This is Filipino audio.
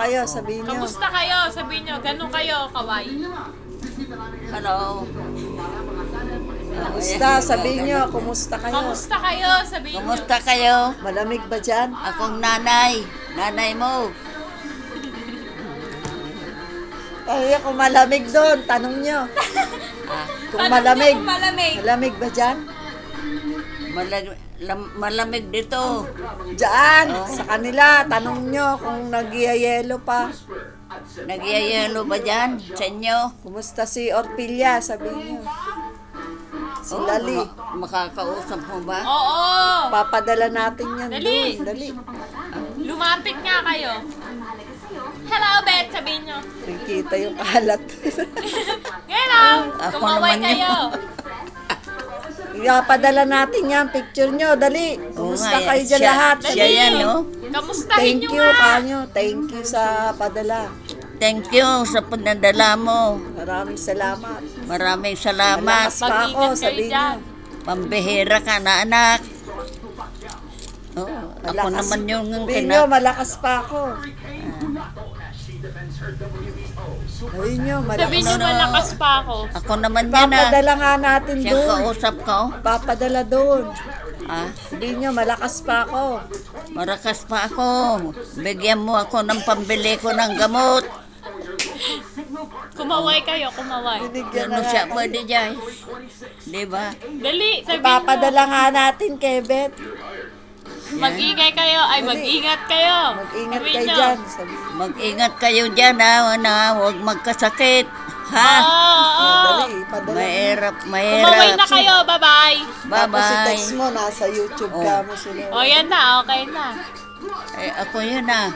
kayo? Sabihin nyo. Kamusta kayo? Sabihin nyo, ganun kayo, kaway. Hello. Kumusta? Sabihin nyo, kumusta kayo? Kamusta kayo? Sabihin nyo. Kumusta kayo? Malamig ba dyan? Akong nanay. Nanay mo. Ay, kung malamig doon, tanong nyo. Kung Tanong malamig. nyo kung malamig. Malamig ba dyan? Malamig dito. Diyan, sa kanila, tanong nyo kung nagyayelo pa. Nagyayelo ba dyan sa inyo? Kumusta si Orpilia? Sabihin nyo. Si Lali. Makakausap mo ba? Oo. Papadala natin yan Dali. doon. Dali. Lumapit nga kayo. Hello, Beth. Sabihin nyo. Nakikita yung kalat. Hello. Ako Kumaway naman kayo. Ipapadala natin yan, picture nyo. Dali. Kumusta Oo nga, kayo dyan siya- lahat? siya yan, no? Kamustahin Thank nyo you, nga. kanyo. Thank you sa padala. Thank you sa pagdadala mo. Maraming salamat. Maraming salamat. Malakas pa ako, Mag-ingat kayo sabihin nyo. dyan. Pambihira ka na anak. Oh, ako Malakas. naman yung Sabihin nyo, malakas pa ako. Sabihin nyo, Sabihin nyo, malakas. malakas pa ako. Ako naman yan ah. Papadala nga natin Siyang doon. kausap ko. Papadala doon. Ah, Sabihin nyo, malakas pa ako. marakas pa ako. Bigyan mo ako ng pambili ko ng gamot. Kumaway kayo, kumaway. Binigyan Ano na siya nga. pwede dyan? Di ba? Dali, sabihin nyo. Papadala nga natin kay Beth. Mag-ingay kayo. Ay, mag-ingat kayo. Mag-ingat Sabihin kayo nyo. dyan. Sabi, Mag-ingat kayo dyan ha. Huwag magkasakit. Ha? Oo. dali, padala. Mahirap, Kumaway mahirap. na kayo. Bye-bye. Tapos si Bye-bye. text mo, nasa YouTube ka mo sila. O, yan na. Okay na. Eh, ako yun ah.